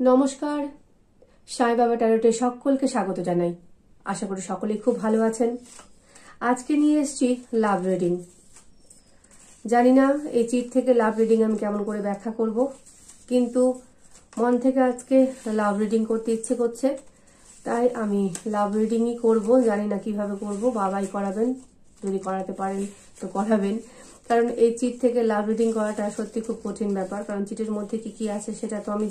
নমস্কার, সাই বাবা ট্যারোটে সকলকে স্বাগত জানাই। আশা করি সকলেই খুব ভালো আছেন। আজকে নিয়ে এসেছি লাভ রিডিং। জানি না এই চিট থেকে লাভ রিডিং আমি কেমন করে ব্যাখ্যা করব, কিন্তু মন থেকে আজকে লাভ রিডিং করতে ইচ্ছে করছে, তাই আমি লাভ রিডিংই করব। জানি না কিভাবে করব, বাবাই করাবেন, যদি করাতে পারেন তো করাবেন। কারণ এই চিট থেকে লাভ রিডিং করাটা সত্যি খুব কঠিন ব্যাপার, কারণ চিটের মধ্যে কি কি আছে সেটা তো আমি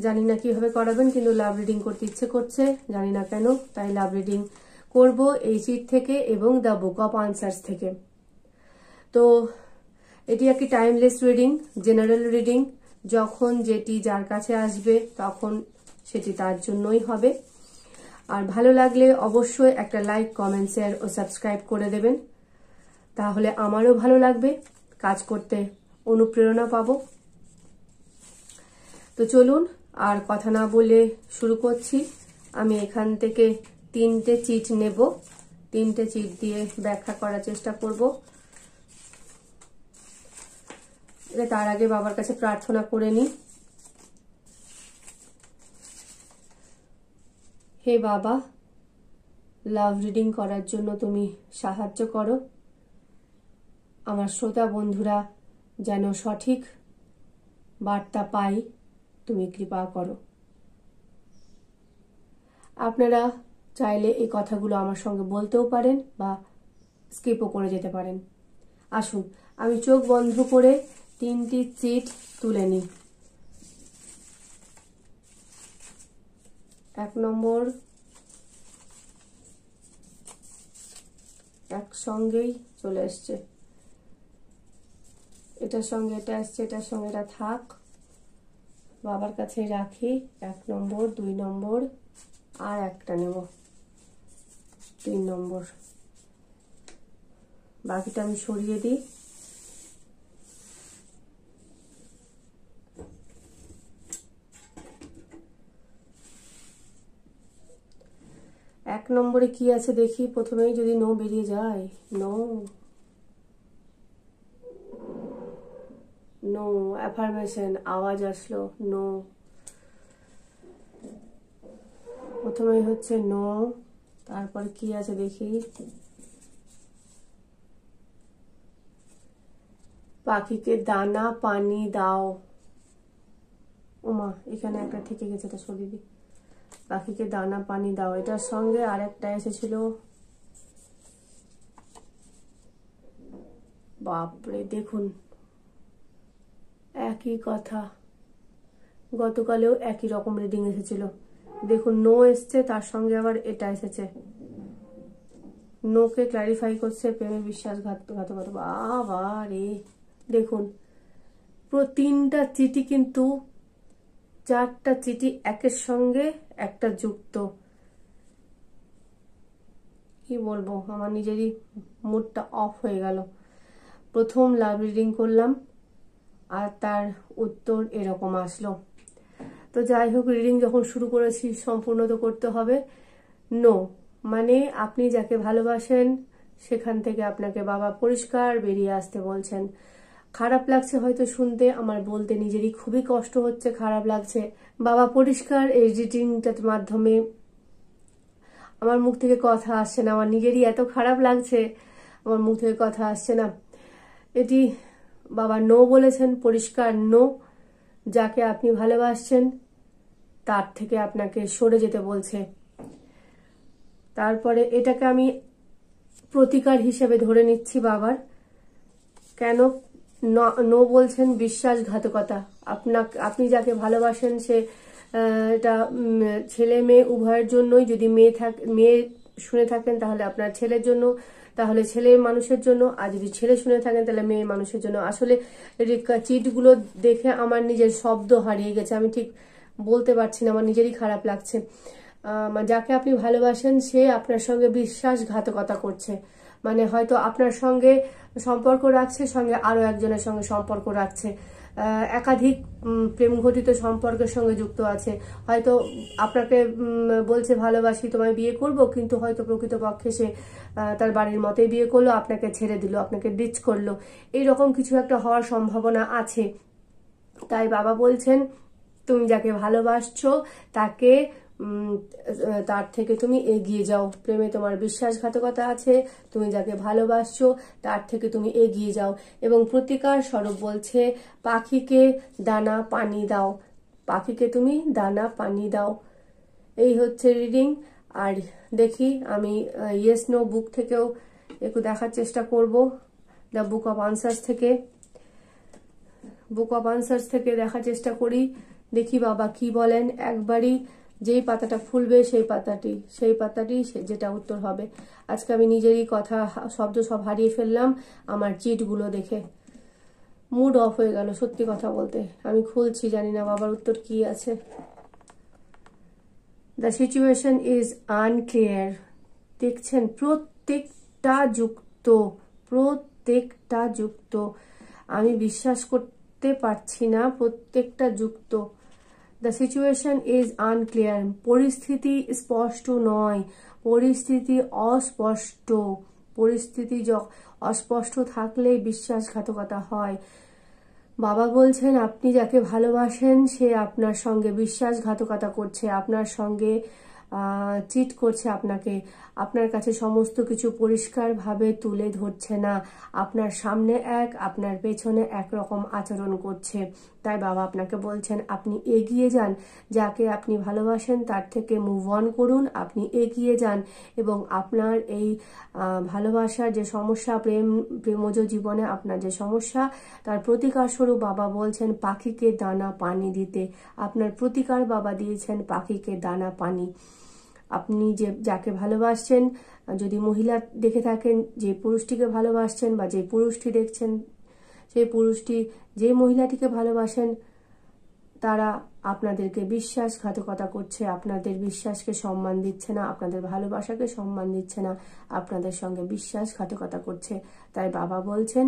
জানি না কিভাবে করাবেন, কিন্তু লাভ রিডিং করতে ইচ্ছে করছে, জানি না কেন। তাই লাভ রিডিং করব এই চিট থেকে এবং দ্য বুক অফ আনসার্স থেকে। তো এটি একটি টাইমলেস রিডিং, জেনারেল রিডিং। যখন যেটি যার কাছে আসবে তখন সেটি তার জন্যই হবে। আর ভালো লাগলে অবশ্যই একটা লাইক, কমেন্ট, শেয়ার ও সাবস্ক্রাইব করে দেবেন, তাহলে আমারও ভালো লাগবে, কাজ করতে অনুপ্রেরণা পাবো। তো চলুন আর কথা না বলে শুরু করছি। আমি এখান থেকে 3টে চিট নেব, 3টে চিট দিয়ে ব্যাখ্যা করার চেষ্টা করব। তার আগে বাবার কাছে প্রার্থনা করে নিই। হে বাবা, লাভ রিডিং করার জন্য তুমি সাহায্য করো। আমার শ্রোতা বন্ধুরা যেন সঠিক বার্তা পাই, তুমি কৃপা করো। আপনারা চাইলে এই কথাগুলো আমার সঙ্গে বলতেও পারেন বা স্কিপও করে যেতে পারেন। আসুন আমি চোখ বন্ধ করে 3টি চিট তুলে নিই। 1 নম্বর, একসঙ্গেই চলে এসছে, এটার সঙ্গে এটা আসছে, এটার সঙ্গে এটা থাক, বাবার কাছে রাখি। 1 নম্বর, 2 নম্বর, আর একটা নেব, 3 নম্বর। বাকিটা আমি সরিয়ে দিই। এক নম্বরে কি আছে দেখি, প্রথমেই যদি নো বেরিয়ে যায়। নো, নো অ্যাফার্মেশন, আওয়াজ আসলো নো। প্রথমেই হচ্ছে নো, তারপর কি আছে দেখি, পাখিকে দানা পানি দাও। ওমা, এখানে একটা থেকে গেছে, এটা সরিয়ে দিই। পাখিকে দানা পানি দাও, এটার সঙ্গে আর একটা এসেছিল। বাপরে, দেখুন একই কথা, গতকালেও একই রকম রিডিং এসেছিল। দেখুন নো এসছে, তার সঙ্গে আবার এটা এসেছে। নোকে ক্লারিফাই করছে প্রেমে বিশ্বাসঘাতকতা। বাবা রে, দেখুন 3টা চিঠি, কিন্তু 4টা চিঠি একের সঙ্গে একটা যুক্ত। কি বলবো, আমার নিজেরই মুডটা অফ হয়ে গেল। প্রথম লাভ রিডিং করলাম আর তার উত্তর এরকম আসলো। তো যাই হোক, রিডিং যখন শুরু করেছি সম্পূর্ণ তো করতে হবে। নো মানে আপনি যাকে ভালোবাসেন সেখান থেকে আপনাকে বাবা পরিষ্কার বেরিয়ে আসতে বলছেন। খারাপ লাগছে হয়তো শুনতে, আমার বলতে নিজেরই খুবই কষ্ট হচ্ছে, খারাপ লাগছে। বাবা পরিষ্কার এই রিডিংটার মাধ্যমে, আমার মুখ থেকে কথা আসছে না, আমার নিজেরই এত খারাপ লাগছে, আমার মুখ থেকে কথা আসছে না। এটি বাবা নো বলেছেন, পরিষ্কার নো। যাকে আপনি ভালোবাসছেন তার থেকে আপনাকে সরে যেতে বলছে। তারপরে এটাকে আমি প্রতিকার হিসেবে ধরে নিচ্ছি বাবার। কেন নো বলছেন? বিশ্বাসঘাতকতা। আপনি যাকে ভালোবাসেন সে এটা ছেলে মেয়ে উভয়ের জন্যই। যদি মেয়ে শুনে থাকেন তাহলে আপনার ছেলের জন্য, তাহলে ছেলের মানুষের জন্য, আর যদি ছেলে শুনে থাকেন তাহলে মেয়ে মানুষের জন্য। আসলে চিটগুলো দেখে আমার নিজের শব্দ হারিয়ে গেছে, আমি ঠিক বলতে পারছি না, আমার নিজেরই খারাপ লাগছে। যাকে আপনি ভালোবাসেন সে আপনার সঙ্গে বিশ্বাসঘাতকতা করছে, মানে হয়তো আপনার সঙ্গে সম্পর্ক রাখছে, সঙ্গে আরো একজনের সঙ্গে সম্পর্ক রাখছে, একাধিক প্রেম ঘটিত সম্পর্কের সঙ্গে যুক্ত আছে। হয়তো আপনাকে বলছে ভালোবাসি, তোমায় বিয়ে করব, কিন্তু হয়তো প্রকৃতপক্ষে সে তার বাড়ির মতেই বিয়ে করলো, আপনাকে ছেড়ে দিল, আপনাকে ডিচ করলো, এইরকম কিছু একটা হওয়ার সম্ভাবনা আছে। তাই বাবা বলছেন তুমি যাকে ভালোবাসছো তাকে তার থেকে তুমি এগিয়ে যাও। প্রেমে তোমার বিশ্বাসঘাতকতা আছে, তুমি যাকে ভালোবাসছো তার থেকে তুমি এগিয়ে যাও। এবং প্রতিকার স্বরূপ বলছে পাখিকে দানা পানি দাও, পাখিকে তুমি দানা পানি দাও। এই হচ্ছে রিডিং। আর দেখি আমি ইয়েস নো বুক থেকেও একটু দেখার চেষ্টা করব, দ্য বুক অফ আনসার্স থেকে, বুক অফ আনসার্স থেকে দেখার চেষ্টা করি, দেখি বাবা কি বলেন। একবারই যেই পাতাটা ফুলবে সেই পাতাটি যেটা উত্তর হবে। আজকে আমি নিজেরই কথা শব্দ সব হারিয়ে ফেললাম আমার চিটগুলো দেখে, মুড অফ হয়ে গেল সত্যি কথা বলতে। আমি খুলছি, জানি না বাবার উত্তর কি আছে। The situation is unclear. দেখছেন প্রত্যেকটা যুক্ত, আমি বিশ্বাস করতে পারছি না, প্রত্যেকটা যুক্ত। দ্য সিচুয়েশন ইজ আনক্লিয়ার, পরিস্থিতি স্পষ্ট নয়, পরিস্থিতি অস্পষ্ট। পরিস্থিতি অস্পষ্ট থাকলেই বিশ্বাসঘাতকতা হয়। বাবা বলছেন আপনি যাকে ভালোবাসেন সে আপনার সঙ্গে বিশ্বাসঘাতকতা করছে, আপনার সঙ্গে চিট করছে আপনাকে, আপনার কাছে সমস্ত কিছু পরিষ্কারভাবে তুলে ধরছে না, আপনার সামনে এক আপনার পেছনে একরকম আচরণ করছে। তাই বাবা আপনাকে বলছেন আপনি এগিয়ে যান, যাকে আপনি ভালোবাসেন তার থেকে মুভ অন করুন, আপনি এগিয়ে যান। এবং আপনার এই ভালোবাসার যে সমস্যা, প্রেমজ জীবনে আপনার যে সমস্যা, তার প্রতিকার স্বরূপ বাবা বলছেন পাখিকে দানা পানি দিতে। আপনার প্রতিকার বাবা দিয়েছেন পাখিকে দানা পানি। আপনি যাকে ভালোবাসছেন, যদি মহিলা দেখে থাকেন, যে পুরুষটিকে ভালোবাসছেন বা যে পুরুষটি দেখছেন, সেই পুরুষটি যে মহিলাটিকে ভালোবাসেন তারা আপনাদেরকে বিশ্বাসঘাতকতা করছে, আপনাদের বিশ্বাসকে সম্মান দিচ্ছে না, আপনাদের ভালোবাসাকে সম্মান দিচ্ছে না, আপনাদের সঙ্গে বিশ্বাসঘাতকতা করছে। তাই বাবা বলছেন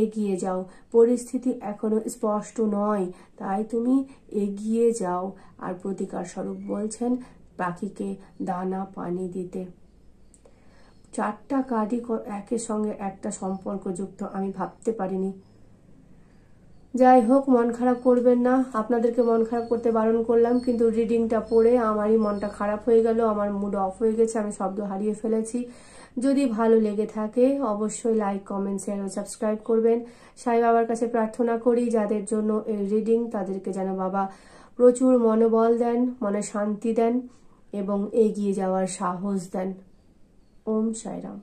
এগিয়ে যাও, পরিস্থিতি এখনো স্পষ্ট নয়, তাই তুমি এগিয়ে যাও। আর প্রতিকার স্বরূপ বলছেন পাখিকে দানা পানি দিতে। চারটা কার্ডই একের সঙ্গে একটা সম্পর্কযুক্ত, আমি ভাবতে পারিনি। যাই হোক, মন খারাপ করবেন না, আপনাদেরকে মন খারাপ করতে বারণ করলাম, কিন্তু রিডিংটা পড়ে আমারই মনটা খারাপ হয়ে গেল, আমার মুড অফ হয়ে গেছে, আমি শব্দ হারিয়ে ফেলেছি। যদি ভালো লেগে থাকে অবশ্যই লাইক, কমেন্ট, শেয়ার ও সাবস্ক্রাইব করবেন। সাই বাবার কাছে প্রার্থনা করি যাদের জন্য এই রিডিং, তাদেরকে যেন বাবা প্রচুর মনোবল দেন, মনে শান্তি দেন এবং এগিয়ে যাওয়ার সাহস দেন। ওম সাইরাম।